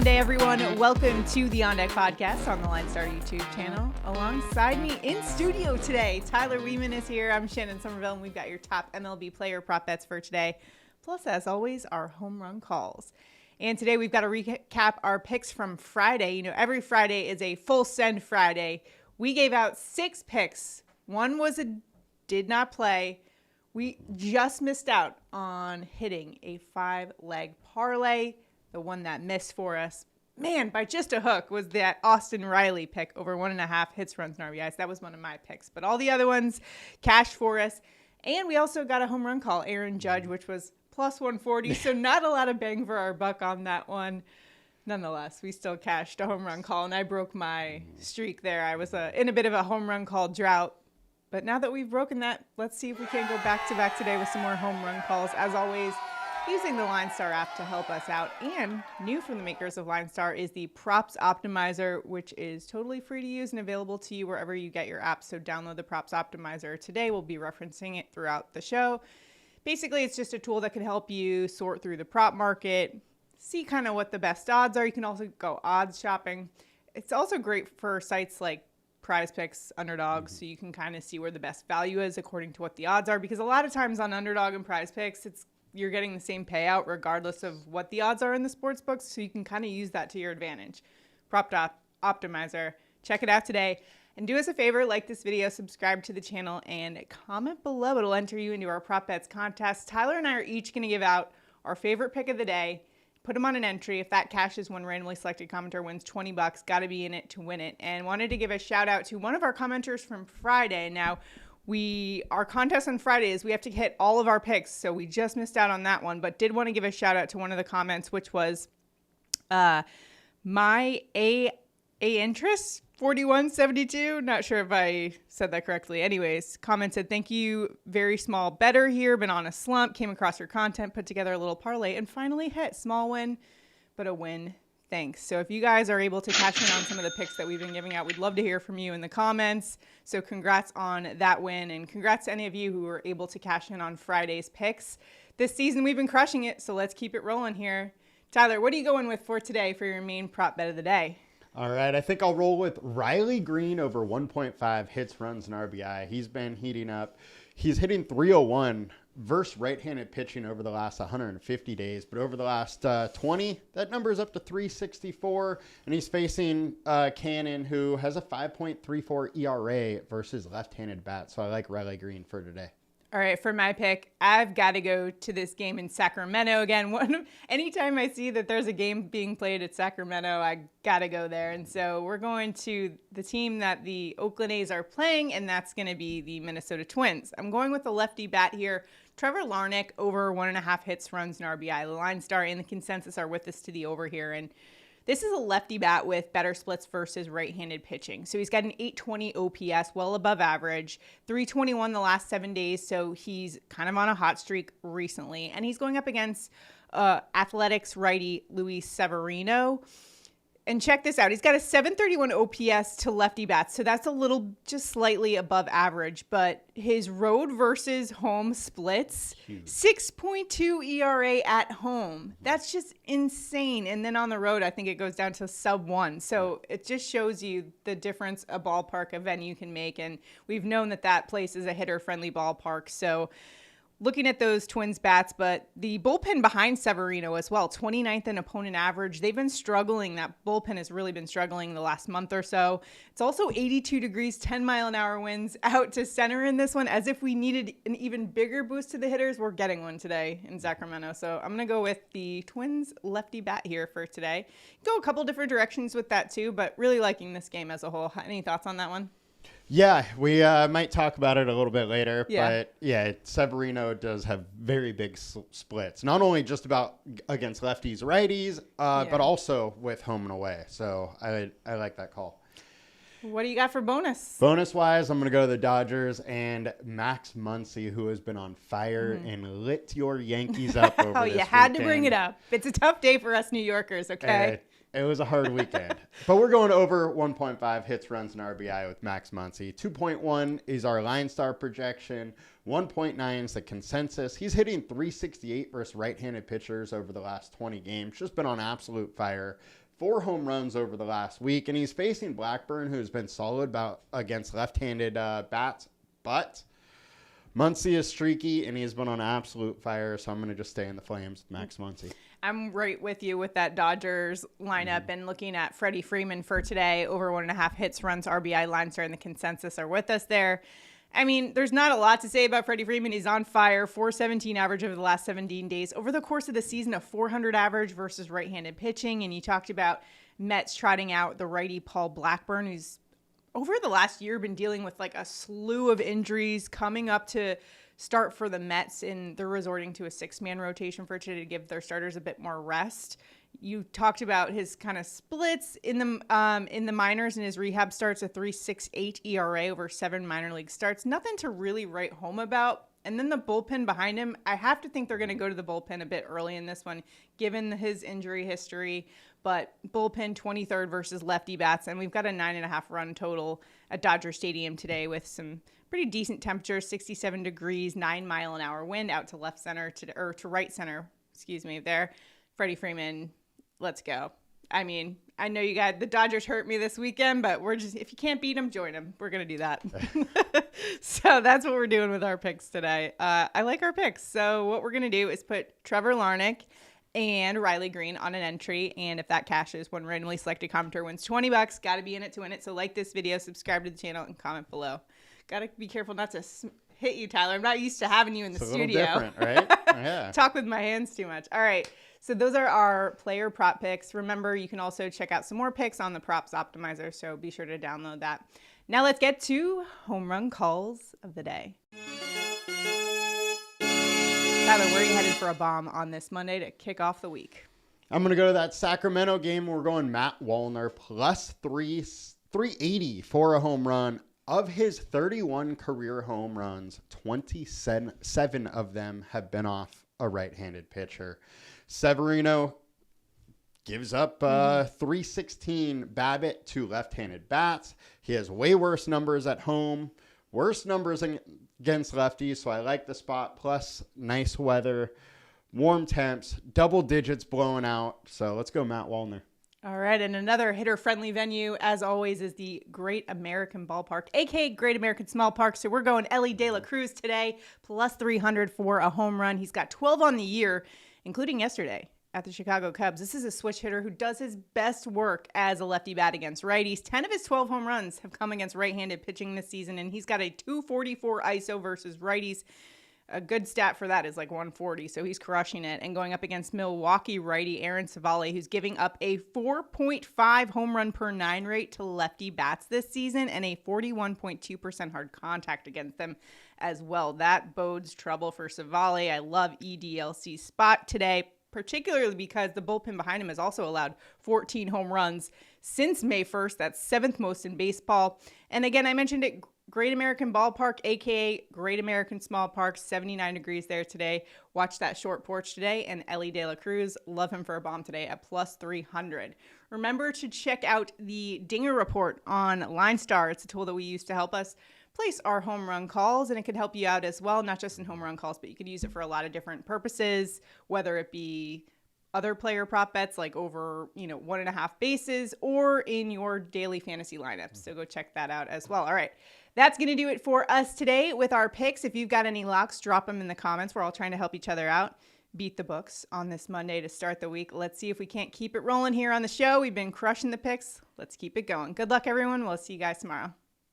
Monday, everyone. Welcome to the On Deck podcast on the LineStar YouTube channel. Alongside me in studio today, Tyler Wiemann is here. I'm Shannon Sommerville, and we've got your top MLB player prop bets for today. Plus, as always, our home run calls. And today we've got to recap our picks from Friday. You know, every Friday is a full send Friday. We gave out 6 picks. One was a did not play. We just missed out on hitting a 5-leg parlay. The one that missed for us, man, by just a hook, was that Austin Riley pick over 1.5 hits, runs, and RBIs. That was one of my picks. But all the other ones cashed for us. And we also got a home run call, Aaron Judge, which was plus 140. So not a lot of bang for our buck on that one. Nonetheless, we still cashed a home run call, and I broke my streak there. I was in a bit of a home run call drought. But now that we've broken that, let's see if we can go back-to-back today with some more home run calls. As always, using the LineStar app to help us out. And new from the makers of LineStar is the Props Optimizer, which is totally free to use and available to you wherever you get your apps. So download the Props Optimizer today. We'll be referencing it throughout the show. Basically, it's just a tool that can help you sort through the prop market, see kind of what the best odds are. You can also go odds shopping. It's also great for sites like PrizePicks Underdog, so you can kind of see where the best value is according to what the odds are. Because a lot of times on Underdog and PrizePicks, you're getting the same payout regardless of what the odds are in the sports books, so you can kind of use that to your advantage. Prop Optimizer. Check it out today. And do us a favor, like this video, subscribe to the channel, and comment below. It'll enter you into our Prop Bets contest. Tyler and I are each going to give out our favorite pick of the day, put them on an entry. If that cashes, one randomly selected commenter wins $20. Got to be in it to win it. And wanted to give a shout out to one of our commenters from Friday. Now, our contest on Friday is we have to hit all of our picks, so we just missed out on that one, but did want to give a shout out to one of the comments, which was my interest 4172. Not sure if I said that correctly. Anyways, commented, thank you, very small better here, been on a slump, came across your content, put together a little parlay, and finally hit. Small win, but a win. Thanks. So if you guys are able to cash in on some of the picks that we've been giving out, we'd love to hear from you in the comments. So congrats on that win, and congrats to any of you who were able to cash in on Friday's picks. This season we've been crushing it, so let's keep it rolling here. Tyler, what are you going with for today for your main prop bet of the day? All right, I think I'll roll with Riley Greene over 1.5 hits, runs, and RBI. He's been heating up. He's hitting 301 versus right-handed pitching over the last 150 days, but over the last 20, that number is up to 364, and he's facing Cannon, who has a 5.34 ERA versus left-handed bat, so I like Riley Greene for today. All right, for my pick, I've got to go to this game in Sacramento again. Anytime I see that there's a game being played at Sacramento, I got to go there. And so we're going to the team that the Oakland A's are playing, and that's going to be the Minnesota Twins. I'm going with the lefty bat here, Trevor Larnach, over 1.5 hits, runs, and RBI. The LineStar and the consensus are with us to the over here. And this is a lefty bat with better splits versus right-handed pitching. So he's got an 820 OPS, well above average, 321 the last 7 days. So he's kind of on a hot streak recently. And he's going up against Athletics righty Luis Severino. And check this out. He's got a 731 OPS to lefty bats. So that's a little just slightly above average. But his road versus home splits, 6.2 ERA at home. That's just insane. And then on the road, I think it goes down to sub 1. So it just shows you the difference a ballpark, a venue can make. And we've known that place is a hitter-friendly ballpark. So looking at those Twins bats, but the bullpen behind Severino as well, 29th in opponent average. They've been struggling. That bullpen has really been struggling the last month or so. It's also 82 degrees, 10-mile-an-hour winds out to center in this one. As if we needed an even bigger boost to the hitters, we're getting one today in Sacramento. So I'm going to go with the Twins lefty bat here for today. Go a couple different directions with that too, but really liking this game as a whole. Any thoughts on that one? Yeah, we might talk about it a little bit later, but yeah, Severino does have very big splits, not only just about against lefties, righties, but also with home and away. So I like that call. What do you got for bonus? Bonus-wise, I'm going to go to the Dodgers and Max Muncy, who has been on fire and lit your Yankees up over this you had weekend. to bring it up. It's a tough day for us New Yorkers, okay? It was a hard weekend. But we're going over 1.5 hits, runs, and RBI with Max Muncy. 2.1 is our LineStar projection. 1.9 is the consensus. He's hitting 368 versus right-handed pitchers over the last 20 games. Just been on absolute fire. 4 home runs over the last week, and he's facing Blackburn, who's been solid against left-handed bats, but Muncy is streaky, and he's been on absolute fire, so I'm going to just stay in the Flames with Max Muncy. I'm right with you with that Dodgers lineup and looking at Freddie Freeman for today, over 1.5 hits, runs, RBI. LineStar and the consensus are with us there. I mean, there's not a lot to say about Freddie Freeman. He's on fire, 417 average over the last 17 days. Over the course of the season, a 400 average versus right-handed pitching. And you talked about Mets trotting out the righty Paul Blackburn, who's over the last year been dealing with like a slew of injuries, coming up to start for the Mets, and they're resorting to a 6-man rotation for today to give their starters a bit more rest. You talked about his kind of splits in the minors, and his rehab starts a 3.68 ERA over 7 minor league starts. Nothing to really write home about. And then the bullpen behind him, I have to think they're going to go to the bullpen a bit early in this one, given his injury history. But bullpen 23rd versus lefty bats, and we've got a 9.5 run total at Dodger Stadium today with some pretty decent temperatures, 67 degrees, 9-mile-an-hour wind out to left center to right center. Excuse me, there. Freddie Freeman, let's go. I mean, I know you got the Dodgers hurt me this weekend, but if you can't beat them, join them. We're going to do that. So that's what we're doing with our picks today. I like our picks. So what we're going to do is put Trevor, Larnach and Riley Greene on an entry. And if that cashes, one randomly selected commenter wins $20. Got to be in it to win it. So like this video, subscribe to the channel, and comment below. Got to be careful not to hit you, Tyler. I'm not used to having you in the studio. It's a little different, right? Yeah. Talk with my hands too much. All right. So those are our player prop picks. Remember, you can also check out some more picks on the Props Optimizer, so be sure to download that. Now let's get to home run calls of the day. Tyler, where are you headed for a bomb on this Monday to kick off the week? I'm going to go to that Sacramento game. We're going Matt Wallner plus 380 for a home run. Of his 31 career home runs, 27 of them have been off a right-handed pitcher. Severino gives up 316 BABIP to left-handed bats. He has way worse numbers at home, worse numbers against lefties, so I like the spot. Plus, nice weather, warm temps, double digits blowing out. So let's go Matt Wallner. All right, and another hitter-friendly venue, as always, is the Great American Ballpark, a.k.a. Great American Small Park. So we're going Elly de la Cruz today, plus 300 for a home run. He's got 12 on the year, including yesterday at the Chicago Cubs. This is a switch hitter who does his best work as a lefty bat against righties. 10 of his 12 home runs have come against right-handed pitching this season, and he's got a 244 ISO versus righties. A good stat for that is like 140, so he's crushing it. And going up against Milwaukee righty Aaron Civale, who's giving up a 4.5 home run per 9 rate to lefty bats this season and a 41.2% hard contact against them as well. That bodes trouble for Civale. I love EDLC's spot today, particularly because the bullpen behind him has also allowed 14 home runs since May 1st. That's 7th most in baseball. And again, I mentioned it, Great American Ballpark, a.k.a. Great American Small Park, 79 degrees there today. Watch that short porch today. And Elly de la Cruz, love him for a bomb today at plus 300. Remember to check out the Dinger Report on LineStar. It's a tool that we use to help us place our home run calls, and it could help you out as well, not just in home run calls, but you could use it for a lot of different purposes, whether it be other player prop bets like over 1.5 bases or in your daily fantasy lineups. So go check that out as well. All right. That's going to do it for us today with our picks. If you've got any locks, drop them in the comments. We're all trying to help each other out. Beat the books on this Monday to start the week. Let's see if we can't keep it rolling here on the show. We've been crushing the picks. Let's keep it going. Good luck, everyone. We'll see you guys tomorrow.